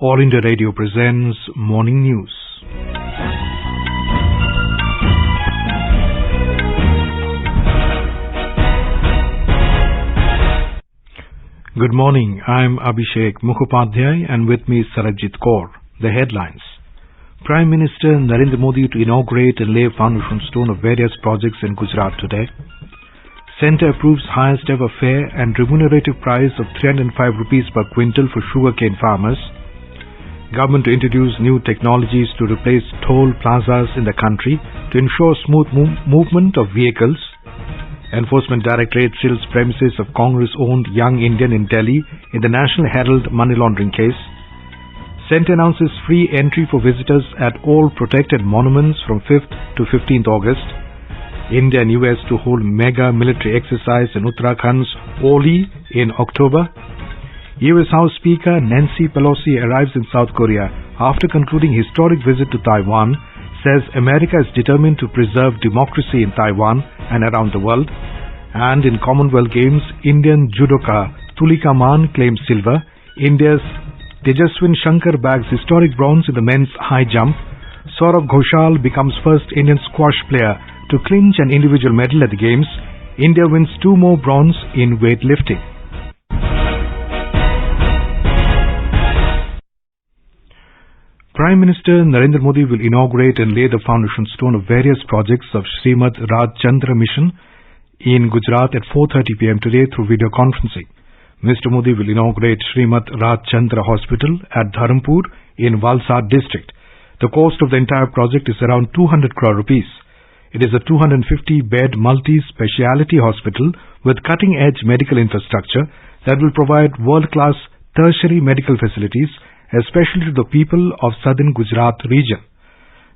All India Radio presents Morning News. Good morning, I'm Abhishek Mukhopadhyay and with me is Sarabjit Kaur. The headlines. Prime Minister Narendra Modi to inaugurate and lay foundation stone of various projects in Gujarat today. Centre approves highest ever fair and remunerative price of 305 rupees per quintal for sugarcane farmers. Government to introduce new technologies to replace toll plazas in the country to ensure smooth movement of vehicles. Enforcement Directorate seals premises of Congress-owned Young Indian in Delhi in the National Herald money laundering case. Centre announces free entry for visitors at all protected monuments from 5th to 15th August. India and US to hold mega military exercise in Uttarakhand's Oli in October. US House Speaker Nancy Pelosi arrives in South Korea after concluding historic visit to Taiwan, says America is determined to preserve democracy in Taiwan and around the world. And in Commonwealth Games, Indian judoka Tulika Man claims silver. India's Tejaswin Shankar bags historic bronze in the men's high jump. Saurav Ghoshal becomes first Indian squash player to clinch an individual medal at the Games. India wins 2 more bronze in weightlifting. Prime Minister Narendra Modi will inaugurate and lay the foundation stone of various projects of Srimad-Raj Chandra mission in Gujarat at 4:30 p.m. today through video conferencing. Mr. Modi will inaugurate Srimad-Raj Chandra Hospital at Dharampur in Valsar district. The cost of the entire project is around 200 crore rupees. It is a 250-bed multi-speciality hospital with cutting-edge medical infrastructure that will provide world-class tertiary medical facilities, especially to the people of southern Gujarat region.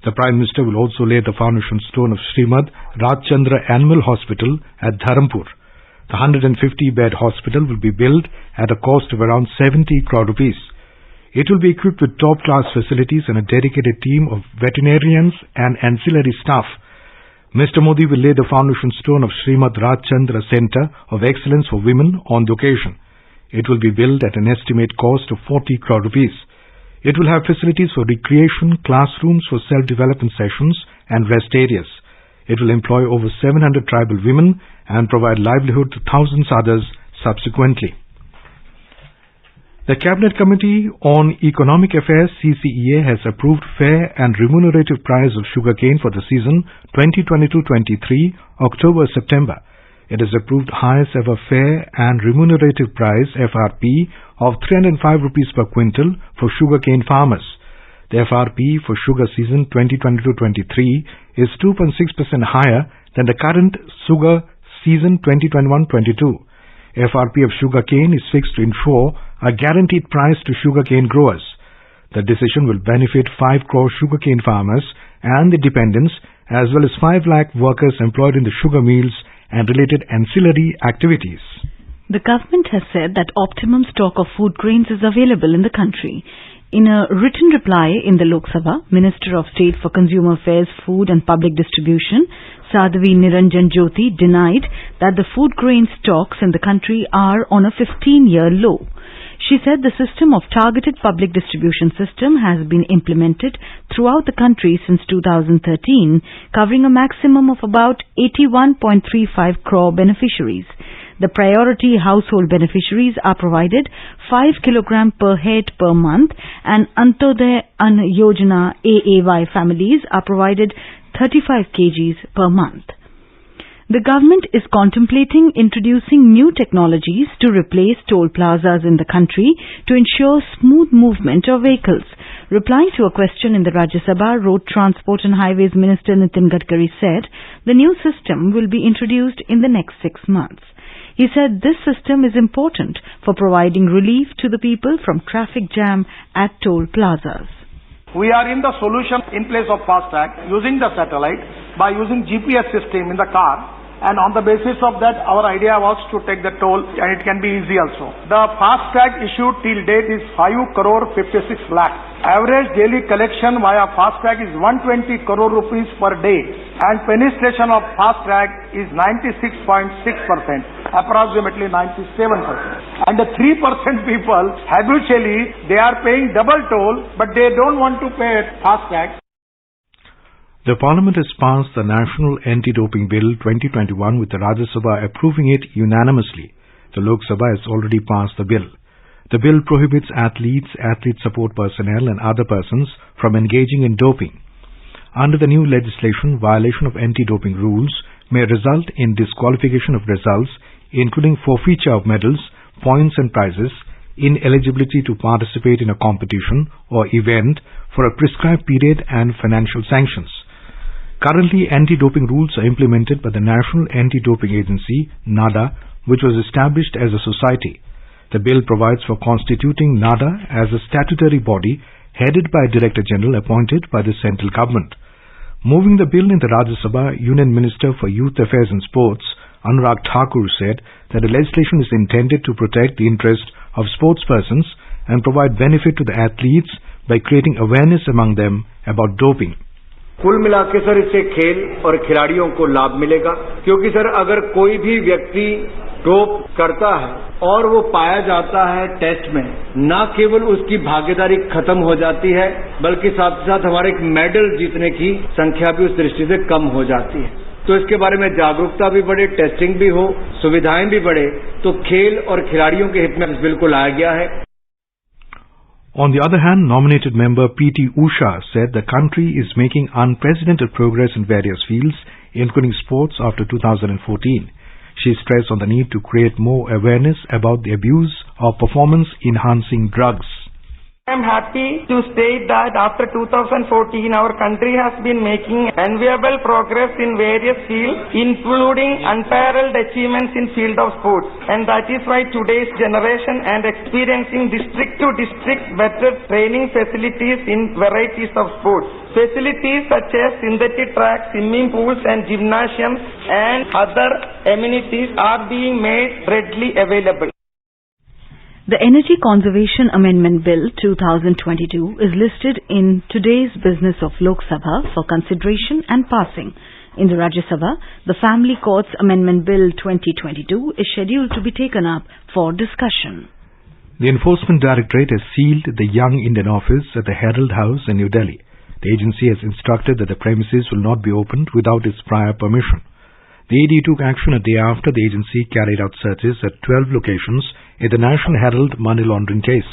The Prime Minister will also lay the foundation stone of Srimad-Raj Chandra Animal Hospital at Dharampur. The 150-bed hospital will be built at a cost of around 70 crore rupees. It will be equipped with top-class facilities and a dedicated team of veterinarians and ancillary staff. Mr. Modi will lay the foundation stone of Srimad-Raj Chandra Centre of Excellence for Women on the occasion. It will be built at an estimate cost of 40 crore rupees. It will have facilities for recreation, classrooms for self-development sessions and rest areas. It will employ over 700 tribal women and provide livelihood to thousands others subsequently. The Cabinet Committee on Economic Affairs CCEA has approved fair and remunerative price of sugarcane for the season 2022-23 October-September. It has approved highest ever fair and remunerative price FRP of 305 rupees per quintal for sugarcane farmers. The FRP for sugar season 2022-23 is 2.6% higher than the current sugar season 2021-22. FRP of sugarcane is fixed to ensure a guaranteed price to sugarcane growers. The decision will benefit 5 crore sugarcane farmers and their dependents, as well as 5 lakh workers employed in the sugar mills and related ancillary activities. The government has said that optimum stock of food grains is available in the country. In a written reply in the Lok Sabha, Minister of State for Consumer Affairs, Food and Public Distribution, Sadhvi Niranjan Jyoti, denied that the food grain stocks in the country are on a 15-year low. She said the system of targeted public distribution system has been implemented throughout the country since 2013, covering a maximum of about 81.35 crore beneficiaries. The priority household beneficiaries are provided 5 kg per head per month, and Antodaya Ann Yojana AAY families are provided 35 kgs per month. The government is contemplating introducing new technologies to replace toll plazas in the country to ensure smooth movement of vehicles. Replying to a question in the Rajya Sabha, Road Transport and Highways Minister Nitin Gadkari said the new system will be introduced in the next 6 months. He said this system is important for providing relief to the people from traffic jam at toll plazas. We are in the solution in place of FASTag using the satellite by using GPS system in the car, and on the basis of that our idea was to take the toll, and it can be easy also. The FASTag issued till date is 5 crore 56 lakh. Average daily collection via FASTag is 120 crore rupees per day and penetration of FASTag is 96.6%, approximately 97%. And the 3% people, habitually, they are paying double toll, but they don't want to pay FASTag. The Parliament has passed the National Anti-Doping Bill 2021 with the Rajya Sabha approving it unanimously. The Lok Sabha has already passed the bill. The bill prohibits athletes, athlete support personnel and other persons from engaging in doping. Under the new legislation, violation of anti-doping rules may result in disqualification of results, including forfeiture of medals, points and prizes, ineligibility to participate in a competition or event for a prescribed period and financial sanctions. Currently, anti-doping rules are implemented by the National Anti-Doping Agency, NADA, which was established as a society. The bill provides for constituting NADA as a statutory body headed by a Director General appointed by the central government. Moving the bill in the Rajya Sabha, Union Minister for Youth Affairs and Sports, Anurag Thakur, said that the legislation is intended to protect the interest of sportspersons and provide benefit to the athletes by creating awareness among them about doping. कुल मिलाकर sir इससे खेल और खिलाड़ियों को लाभ मिलेगा क्योंकि सर अगर कोई भी व्यक्ति डोप करता है और वो पाया जाता है टेस्ट में, न केवल उसकी भागीदारी खत्म हो जाती है बल्कि साथ ही साथ हमारे मेडल जीतने की संख्या भी उस दृष्टि से कम हो जाती है। तो इसके बारे में जागरूकता भी बढ़े, टेस्टिंग भी हो, सुविधाएं भी बढ़े, तो खेल और खिलाड़ियों के हित में इस बिल को लाया गया है। On the other hand, nominated member P.T. Usha said the country is making unprecedented progress in various fields, including sports after 2014. She stressed on the need to create more awareness about the abuse of performance-enhancing drugs. I am happy to state that after 2014, our country has been making enviable progress in various fields, including unparalleled achievements in field of sports. And that is why today's generation and experiencing district to district better training facilities in varieties of sports. Facilities such as synthetic tracks, swimming pools and gymnasiums and other amenities are being made readily available. The Energy Conservation Amendment Bill 2022 is listed in today's business of Lok Sabha for consideration and passing. In the Rajya Sabha, the Family Courts Amendment Bill 2022 is scheduled to be taken up for discussion. The Enforcement Directorate has sealed the Young Indian office at the Herald House in New Delhi. The agency has instructed that the premises will not be opened without its prior permission. The ED took action a day after the agency carried out searches at 12 locations in the National Herald money laundering case.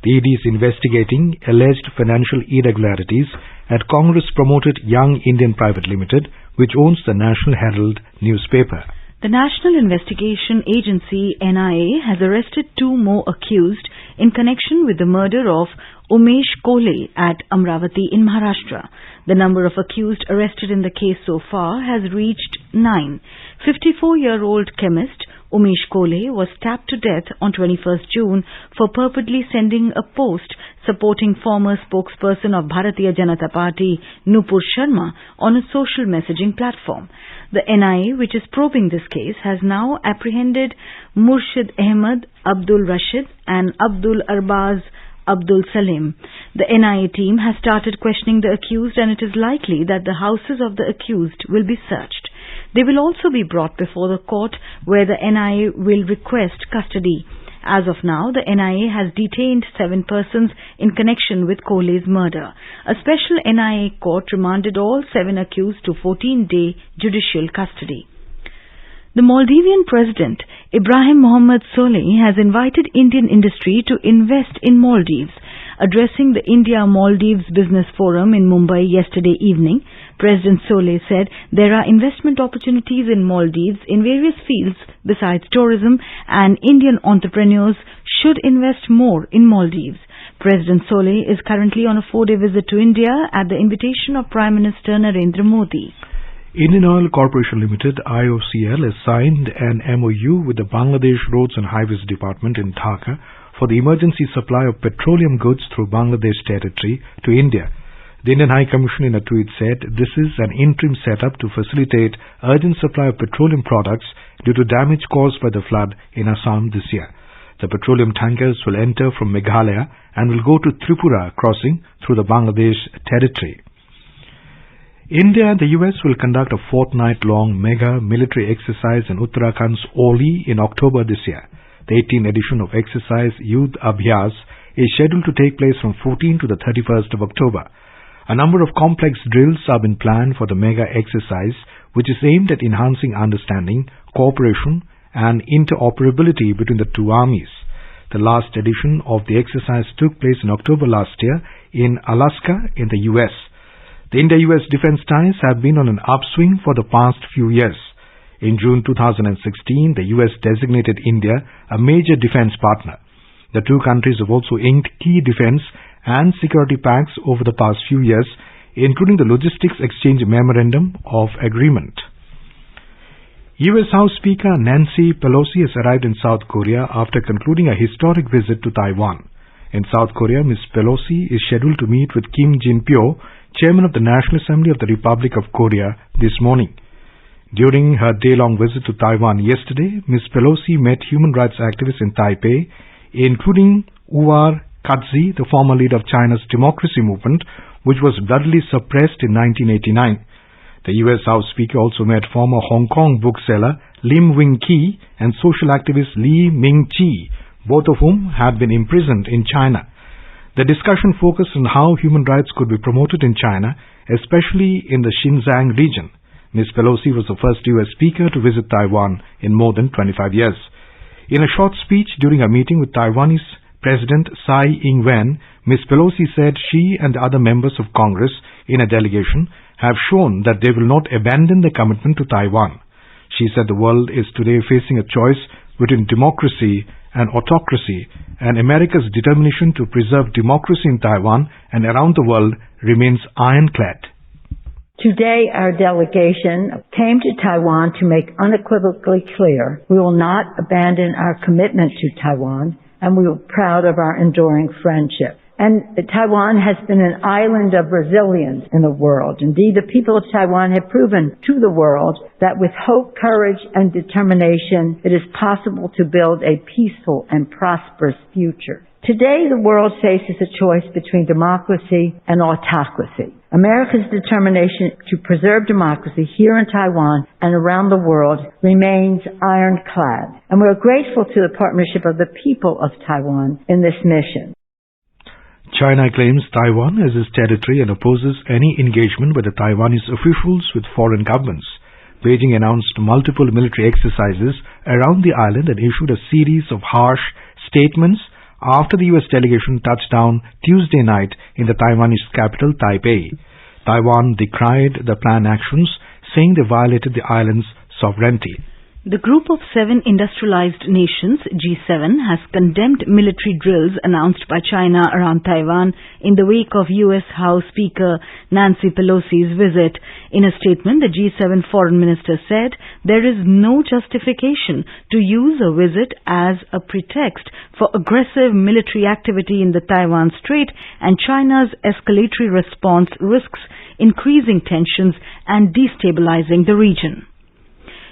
The ED is investigating alleged financial irregularities at Congress-promoted Young Indian Private Limited, which owns the National Herald newspaper. The National Investigation Agency, NIA, has arrested 2 more accused in connection with the murder of Umesh Kole at Amravati in Maharashtra. The number of accused arrested in the case so far has reached 9. 54-year-old chemist Umesh Kole was stabbed to death on 21st June for purportedly sending a post supporting former spokesperson of Bharatiya Janata Party Nupur Sharma on a social messaging platform. The NIA, which is probing this case, has now apprehended Murshid Ahmed, Abdul Rashid and Abdul Arbaz Abdul Salim. The NIA team has started questioning the accused and it is likely that the houses of the accused will be searched. They will also be brought before the court where the NIA will request custody. As of now, the NIA has detained 7 persons in connection with Kole's murder. A special NIA court remanded all 7 accused to 14-day judicial custody. The Maldivian President Ibrahim Mohammed Solih has invited Indian industry to invest in Maldives. Addressing the India-Maldives Business Forum in Mumbai yesterday evening, President Solih said there are investment opportunities in Maldives in various fields besides tourism and Indian entrepreneurs should invest more in Maldives. President Solih is currently on a 4-day visit to India at the invitation of Prime Minister Narendra Modi. Indian Oil Corporation Limited, Iocl, has signed an MOU with the Bangladesh Roads and Highways Department in Dhaka for the emergency supply of petroleum goods through Bangladesh territory to India. The Indian High Commission in a tweet said this is an interim setup to facilitate urgent supply of petroleum products due to damage caused by the flood in Assam this year. The petroleum tankers will enter from Meghalaya and will go to Tripura, crossing through the Bangladesh territory. India and the US will conduct a fortnight-long mega military exercise in Uttarakhand's Oli in October this year. The 18th edition of exercise Yudh Abhyas is scheduled to take place from 14th to the 31st of October. A number of complex drills have been planned for the mega exercise, which is aimed at enhancing understanding, cooperation and interoperability between the two armies. The last edition of the exercise took place in October last year in Alaska in the US. The India-US defense ties have been on an upswing for the past few years. In June 2016, the US designated India a major defense partner. The two countries have also inked key defense and security pacts over the past few years, including the Logistics Exchange Memorandum of Agreement. US House Speaker Nancy Pelosi has arrived in South Korea after concluding a historic visit to Taiwan. In South Korea, Ms. Pelosi is scheduled to meet with Kim Jin-pyo, Chairman of the National Assembly of the Republic of Korea, this morning. During her day-long visit to Taiwan yesterday, Ms. Pelosi met human rights activists in Taipei, including Uwar Katzi, the former leader of China's democracy movement, which was bloodily suppressed in 1989. The US House Speaker also met former Hong Kong bookseller Lim Wing-ki and social activist Lee Ming-chi, both of whom had been imprisoned in China. The discussion focused on how human rights could be promoted in China, especially in the Xinjiang region. Ms. Pelosi was the first US speaker to visit Taiwan in more than 25 years. In a short speech during a meeting with Taiwanese President Tsai Ing-wen, Ms. Pelosi said she and the other members of Congress in a delegation have shown that they will not abandon their commitment to Taiwan. She said the world is today facing a choice between democracy and autocracy, and America's determination to preserve democracy in Taiwan and around the world remains ironclad. Today, our delegation came to Taiwan to make unequivocally clear we will not abandon our commitment to Taiwan, and we are proud of our enduring friendship. And Taiwan has been an island of resilience in the world. Indeed, the people of Taiwan have proven to the world that with hope, courage, and determination, it is possible to build a peaceful and prosperous future. Today, the world faces a choice between democracy and autocracy. America's determination to preserve democracy here in Taiwan and around the world remains ironclad. And we are grateful to the partnership of the people of Taiwan in this mission. China claims Taiwan as its territory and opposes any engagement by the Taiwanese officials with foreign governments. Beijing announced multiple military exercises around the island and issued a series of harsh statements after the US delegation touched down Tuesday night in the Taiwanese capital, Taipei. Taiwan decried the planned actions, saying they violated the island's sovereignty. The Group of 7 Industrialized Nations, G7, has condemned military drills announced by China around Taiwan in the wake of US House Speaker Nancy Pelosi's visit. In a statement, the G7 foreign minister said there is no justification to use a visit as a pretext for aggressive military activity in the Taiwan Strait, and China's escalatory response risks increasing tensions and destabilizing the region.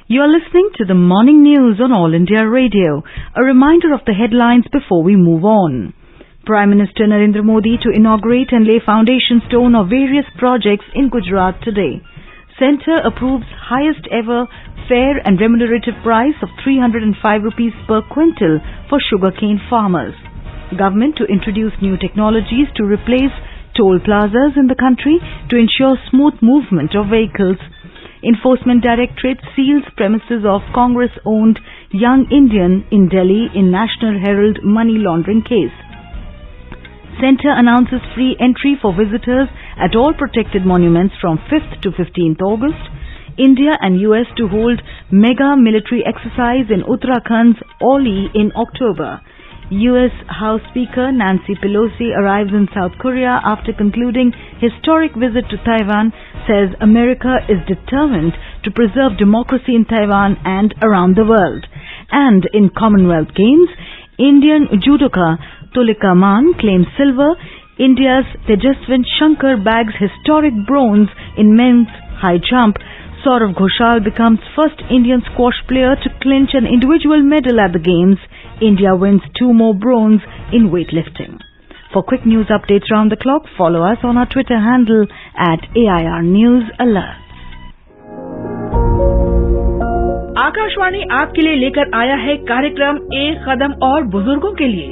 You are listening to the morning news on All India Radio. A reminder of the headlines before we move on. Prime Minister Narendra Modi to inaugurate and lay foundation stone of various projects in Gujarat today. Centre approves highest ever fair and remunerative price of 305 rupees per quintal for sugarcane farmers. Government to introduce new technologies to replace toll plazas in the country to ensure smooth movement of vehicles. Enforcement Directorate seals premises of Congress-owned Young Indian in Delhi in National Herald money laundering case. Centre announces free entry for visitors at all protected monuments from 5th to 15th August. India and US to hold mega military exercise in Uttarakhand's Oli in October. US House Speaker Nancy Pelosi arrives in South Korea after concluding historic visit to Taiwan, says America is determined to preserve democracy in Taiwan and around the world. And in Commonwealth Games, Indian judoka Tulika Man claims silver. India's Tejaswin Shankar bags historic bronze in men's high jump. Saurav Ghoshal becomes first Indian squash player to clinch an individual medal at the Games. India wins 2 more bronze in weightlifting. For quick news updates round the clock, follow us on our Twitter handle @AIR News Alert. Akashvani आपके लिए लेकर आया है कार्यक्रम एक कदम और बुजुर्गों के लिए।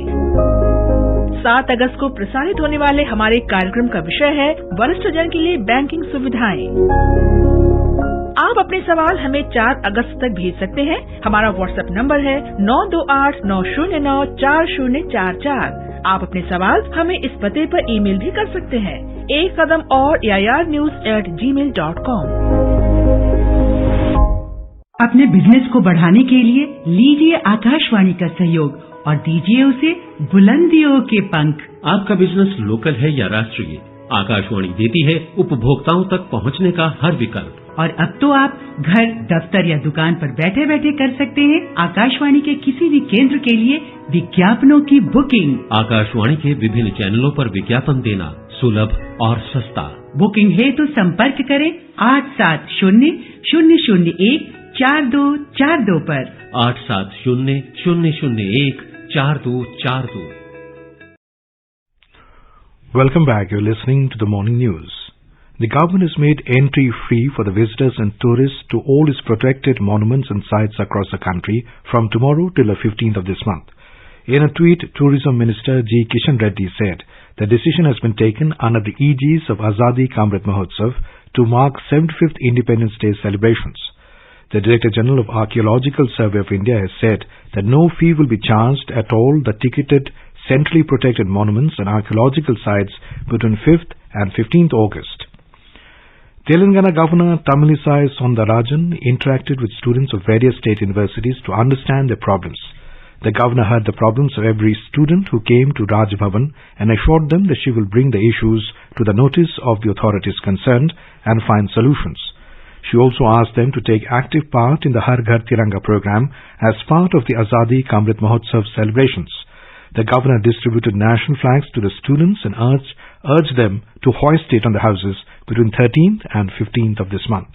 7 अगस्त को प्रसारित होने वाले हमारे कार्यक्रम का विषय है वरिष्ठ जन के लिए बैंकिंग सुविधाएं। आप अपने सवाल हमें 4 अगस्त तक भेज सकते हैं। हमारा व्हाट्सएप नंबर है 9289094044। आप अपने सवाल हमें इस पते पर ईमेल भी कर सकते हैं, एक कदम और airnews@gmail.com। अपने बिजनेस को बढ़ाने के लिए लीजिए आकाशवाणी का सहयोग और दीजिए उसे बुलंदियों के पंख। आपका बिजनेस लोकल है या राष्ट्रीय, आकाशवाणी देती है उपभोक्ताओं तक पहुंचने का हर विकल्प। और अब तो आप घर, दफ्तर या दुकान पर बैठे बैठे कर सकते हैं आकाशवाणी के किसी भी केंद्र के लिए विज्ञापनों की बुकिंग। आकाशवाणी के विभिन्न चैनलों पर विज्ञापन देना सुलभ और सस्ता। बुकिंग है तो संपर्क करें 8700014242 पर 8700014242। Welcome back. You're listening to the morning news. The government has made entry free for the visitors and tourists to all its protected monuments and sites across the country from tomorrow till the 15th of this month. In a tweet, Tourism Minister G. Kishan Reddy said the decision has been taken under the aegis of Azadi Ka Amrit Mahotsav to mark 75th Independence Day celebrations. The Director General of Archaeological Survey of India has said that no fee will be charged at all the ticketed centrally protected monuments and archaeological sites between 5th and 15th August. Telangana Governor Tamilisai Soundarajan interacted with students of various state universities to understand their problems. The governor heard the problems of every student who came to Raj Bhavan and assured them that she will bring the issues to the notice of the authorities concerned and find solutions. She also asked them to take active part in the Har Ghar Tiranga program as part of the Azadi Ka Amrit Mahotsav celebrations. The governor distributed national flags to the students and urged them to hoist it on the houses between 13th and 15th of this month.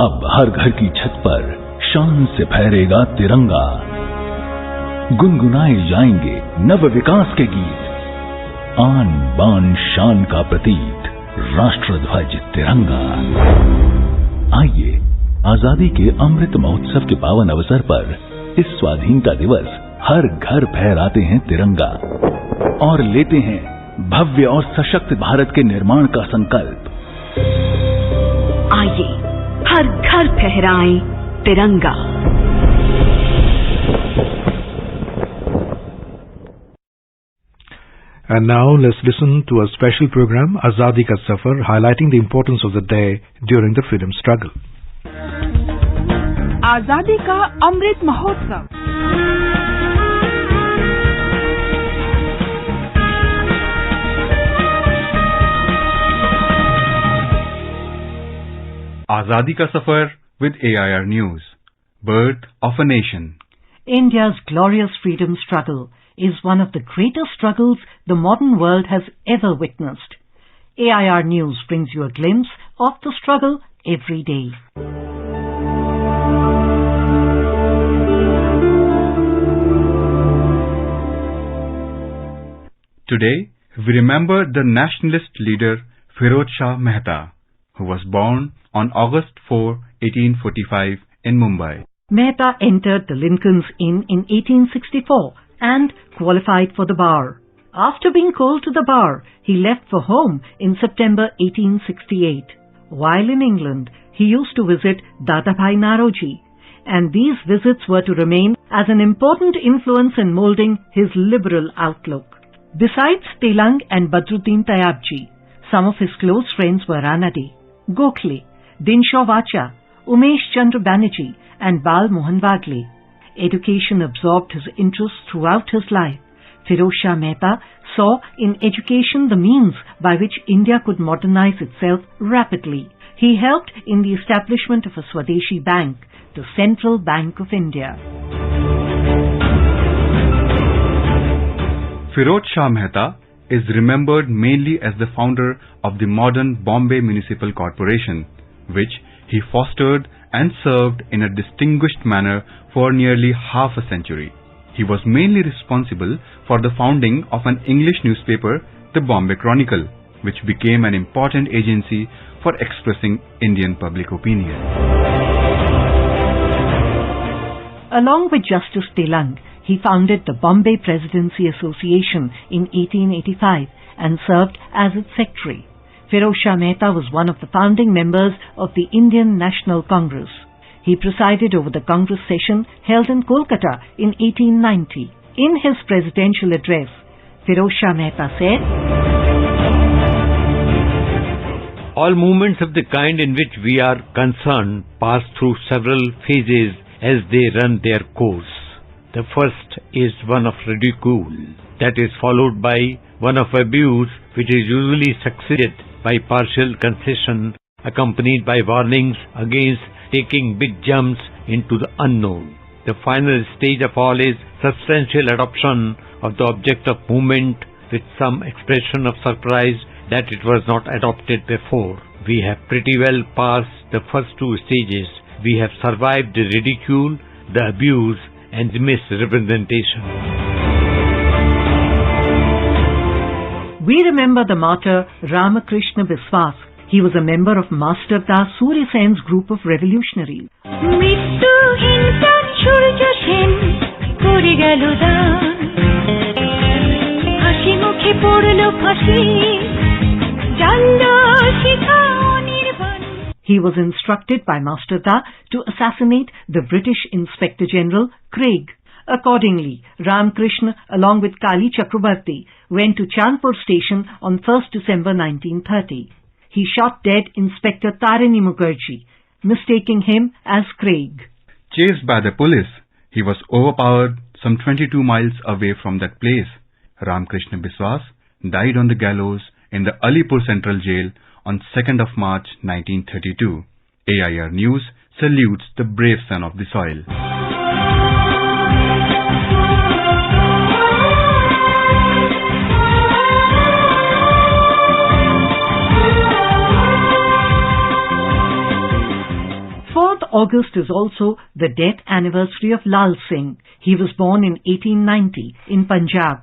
अब हर घर की छत पर शान से फहरेगा तिरंगा, गुनगुनाए जाएंगे नव विकास के गीत, आन बान शान का प्रतीक राष्ट्रध्वज तिरंगा। आइए आजादी के अमृत महोत्सव के पावन अवसर पर इस स्वाधीनता दिवस हर घर फहराते हैं तिरंगा और लेते हैं भव्य और सशक्त भारत के निर्माण का संकल्प। आइए हर घर फहराएं तिरंगा। And now let's listen to a special program, Azadi Ka Safar, highlighting the importance of the day during the freedom struggle. आजादी का Amrit Mahotsav. Azadi Ka Safar with AIR News. Birth of a Nation. India's glorious freedom struggle is one of the greatest struggles the modern world has ever witnessed. AIR News brings you a glimpse of the struggle every day. Today, we remember the nationalist leader Firoz Shah Mehta, who was born on August 4, 1845 in Mumbai. Mehta entered the Lincoln's Inn in 1864 and qualified for the bar. After being called to the bar, he left for home in September 1868. While in England, he used to visit Dadabhai Naroji, and these visits were to remain as an important influence in molding his liberal outlook. Besides Telang and Badruddin Tayabji, some of his close friends were Ranade, Gokhale, Dinshaw Vacha, Umesh Chandra Banerjee and Bal Mohan Bagle. Education absorbed his interests throughout his life. Firoz Shah Mehta saw in education the means by which India could modernize itself rapidly. He helped in the establishment of a Swadeshi Bank, the Central Bank of India. Firoz Shah Mehta is remembered mainly as the founder of the modern Bombay Municipal Corporation, which he fostered and served in a distinguished manner for nearly half a century. He was mainly responsible for the founding of an English newspaper, the Bombay Chronicle, which became an important agency for expressing Indian public opinion. Along with Justice Telang, he founded the Bombay Presidency Association in 1885 and served as its secretary. Firozshah Mehta was one of the founding members of the Indian National Congress. He presided over the Congress session held in Kolkata in 1890. In his presidential address, Firozshah Mehta said, "All movements of the kind in which we are concerned pass through several phases as they run their course. The first is one of ridicule, that is followed by one of abuse, which is usually succeeded by partial concession, accompanied by warnings against taking big jumps into the unknown. The final stage of all is substantial adoption of the object of movement with some expression of surprise that it was not adopted before. We have pretty well passed the first two stages. We have survived the ridicule, the abuse, and the misrepresentation." We remember the martyr Ramakrishna Biswas. He was a member of Master Das Surya Sen's group of revolutionaries. He was instructed by Master Da to assassinate the British Inspector General Craig. Accordingly, Ramakrishna, along with Kali Chakrabarti, went to Chandpur station on 1st December 1930. He shot dead Inspector Tarini Mukherjee, mistaking him as Craig. Chased by the police, he was overpowered some 22 miles away from that place. Ramakrishna Biswas died on the gallows in the Alipur Central Jail on 2nd of March 1932. AIR News salutes the brave son of the soil. August is also the death anniversary of Lal Singh. He was born in 1890 in Punjab.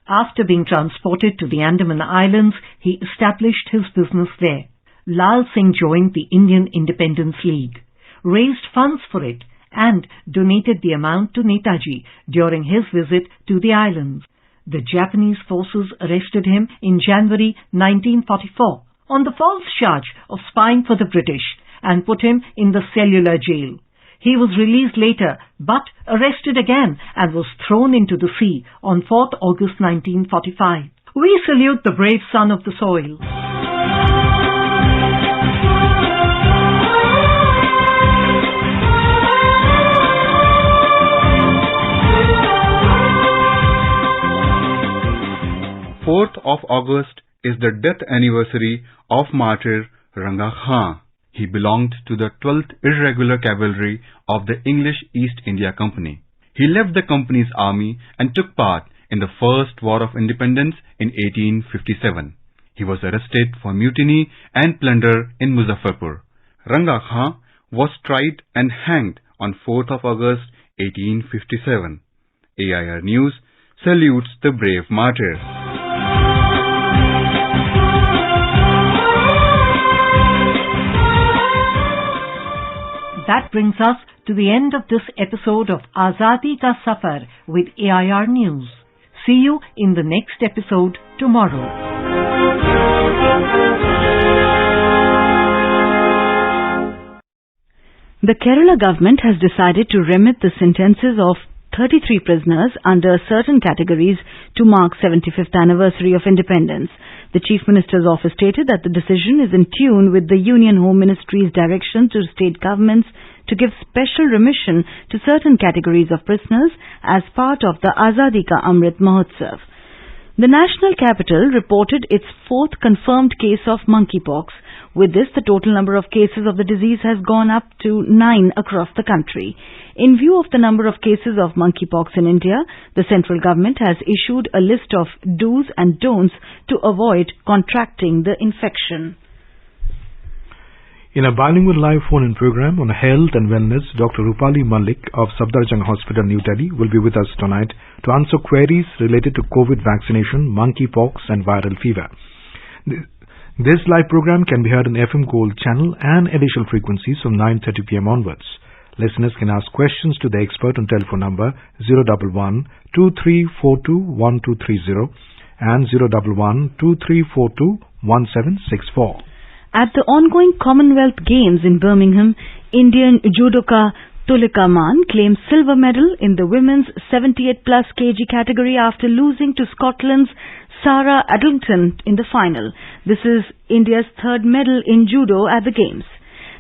After being transported to the Andaman Islands, he established his business there. Lal Singh joined the Indian Independence League, raised funds for it, and donated the amount to Netaji during his visit to the islands. The Japanese forces arrested him in January 1944 on the false charge of spying for the British and put him in the cellular jail. He was released later, but arrested again and was thrown into the sea on 4th August 1945. We salute the brave son of the soil. August 4th is the death anniversary of martyr Ranga Khan. He belonged to the 12th Irregular Cavalry of the English East India Company. He left the company's army and took part in the First War of Independence in 1857. He was arrested for mutiny and plunder in Muzaffarpur. Ranga Khan was tried and hanged on 4th of August 1857. AIR News salutes the brave martyr. That brings us to the end of this episode of Azadi Ka Safar with AIR News. See you in the next episode tomorrow. The Kerala government has decided to remit the sentences of 33 prisoners under certain categories to mark 75th anniversary of independence. The Chief Minister's office stated that the decision is in tune with the Union Home Ministry's direction to state governments to give special remission to certain categories of prisoners as part of the Azadi Ka Amrit Mahotsav. The national capital reported its fourth confirmed case of monkeypox. With this, the total number of cases of the disease has gone up to 9 across the country. In view of the number of cases of monkeypox in India, the central government has issued a list of do's and don'ts to avoid contracting the infection. In a bilingual live phone-in program on health and wellness, Dr. Rupali Malik of Safdarjung Hospital, New Delhi, will be with us tonight to answer queries related to COVID vaccination, monkeypox and viral fever. This live program can be heard on FM Gold channel and additional frequencies from 9:30 p.m. onwards. Listeners can ask questions to the expert on telephone number 011-2342-1230 and 011-2342-1764. At the ongoing Commonwealth Games in Birmingham, Indian judoka Tulika Mann claimed silver medal in the women's 78+ kg category after losing to Scotland's Sarah Adlington in the final. This is India's third medal in judo at the Games.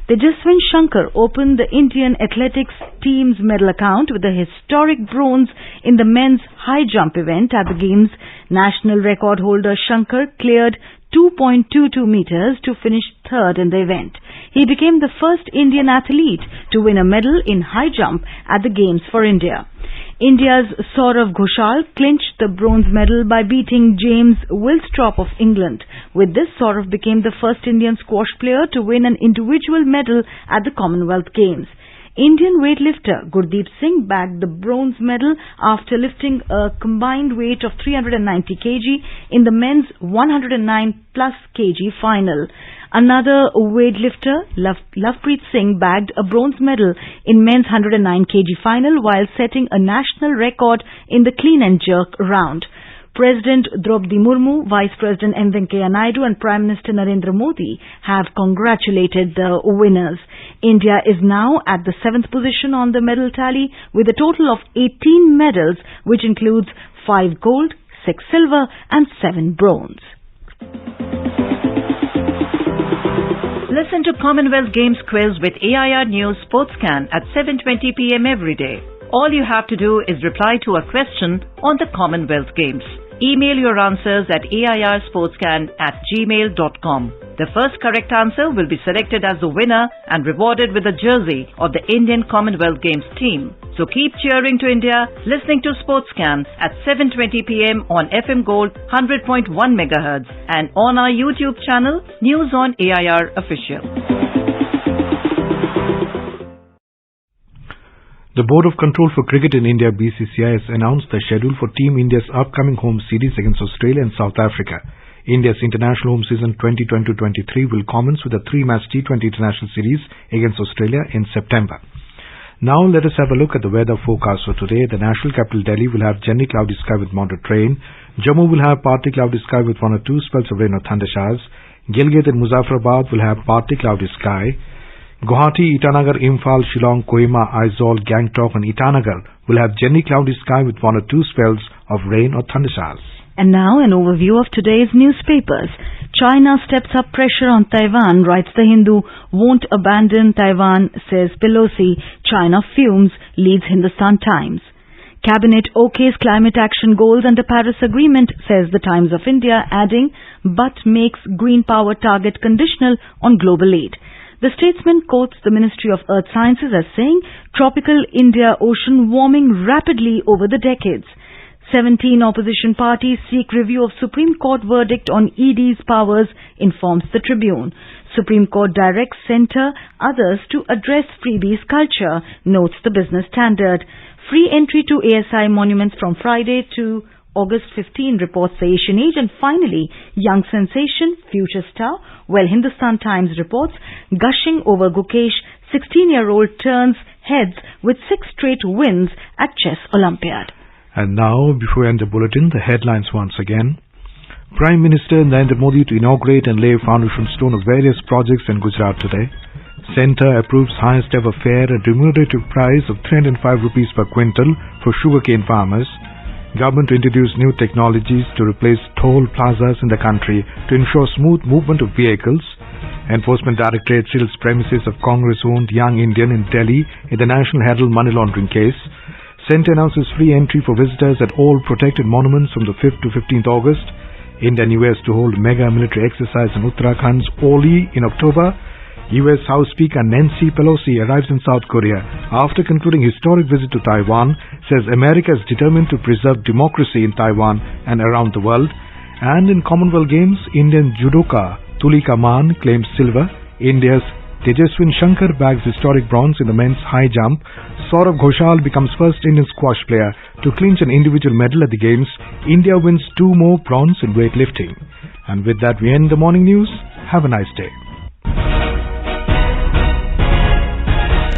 Tejaswin Shankar opened the Indian athletics team's medal account with a historic bronze in the men's high jump event at the Games. National record holder Shankar cleared 2.22 meters to finish third in the event. He became the first Indian athlete to win a medal in high jump at the Games for India. India's Saurav Ghoshal clinched the bronze medal by beating James Willstrop of England. With this, Saurav became the first Indian squash player to win an individual medal at the Commonwealth Games. Indian weightlifter Gurdeep Singh bagged the bronze medal after lifting a combined weight of 390 kg in the men's 109+ kg final. Another weightlifter, Lovepreet Singh, bagged a bronze medal in men's 109 kg final while setting a national record in the clean and jerk round. President Draupadi Murmu, Vice President M. Venkaiah Naidu and Prime Minister Narendra Modi have congratulated the winners. India is now at the 7th position on the medal tally with a total of 18 medals, which includes 5 gold, 6 silver and 7 bronze. Listen to Commonwealth Games quiz with AIR News Sportscan at 7:20 p.m. every day. All you have to do is reply to a question on the Commonwealth Games. Email your answers at airsportscan@gmail.com. The first correct answer will be selected as the winner and rewarded with a jersey of the Indian Commonwealth Games team. So keep cheering to India, listening to Sportscan at 7:20 p.m. on FM Gold 100.1 MHz and on our YouTube channel, News on AIR Official. The Board of Control for Cricket in India, BCCI, has announced the schedule for Team India's upcoming home series against Australia and South Africa. India's international home season 2022-23 will commence with a 3-match T20 international series against Australia in September. Now let us have a look at the weather forecast for today. The national capital Delhi will have generally cloudy sky with moderate rain. Jammu will have partly cloudy sky with 1 or 2 spells of rain or thunder showers. Gilgit and Muzaffarabad will have partly cloudy sky. Guwahati, Itanagar, Imphal, Shillong, Kohima, Aizawl, Gangtok and Itanagar will have generally cloudy sky with 1 or 2 spells of rain or thunder showers. And now an overview of today's newspapers. China steps up pressure on Taiwan, writes The Hindu. Won't abandon Taiwan, says Pelosi. China fumes, leads Hindustan Times. Cabinet okays climate action goals under Paris Agreement, says the Times of India, adding, but makes green power target conditional on global aid. The Statesman quotes the Ministry of Earth Sciences as saying, tropical India Ocean warming rapidly over the decades. 17 opposition parties seek review of Supreme Court verdict on ED's powers, informs the Tribune. Supreme Court directs centre others to address freebies culture, notes the Business Standard. Free entry to ASI monuments from Friday to August 15, reports the Asian Age. And finally, young sensation, future star, well, Hindustan Times reports, gushing over Gukesh, 16-year-old turns heads with 6 straight wins at Chess Olympiad. And now, before we end the bulletin, the headlines once again. Prime Minister Narendra Modi to inaugurate and lay foundation stone of various projects in Gujarat today. Centre approves highest ever fair at remunerative price of 305 rupees per quintal for sugarcane farmers. Government to introduce new technologies to replace toll plazas in the country to ensure smooth movement of vehicles. Enforcement Directorate seals premises of Congress-owned Young Indian in Delhi in the National Herald money laundering case. Centre announces free entry for visitors at all protected monuments from the 5th to 15th August. India and US to hold mega military exercise in Uttarakhand's Oli in October. US House Speaker Nancy Pelosi arrives in South Korea after concluding historic visit to Taiwan, says America is determined to preserve democracy in Taiwan and around the world. And in Commonwealth Games, Indian judoka Tulika Mann claims silver, India's Tejaswin Shankar bags historic bronze in the men's high jump. Saurav Ghoshal becomes first Indian squash player to clinch an individual medal at the Games. India wins 2 more bronze in weightlifting. And with that we end the morning news. Have a nice day.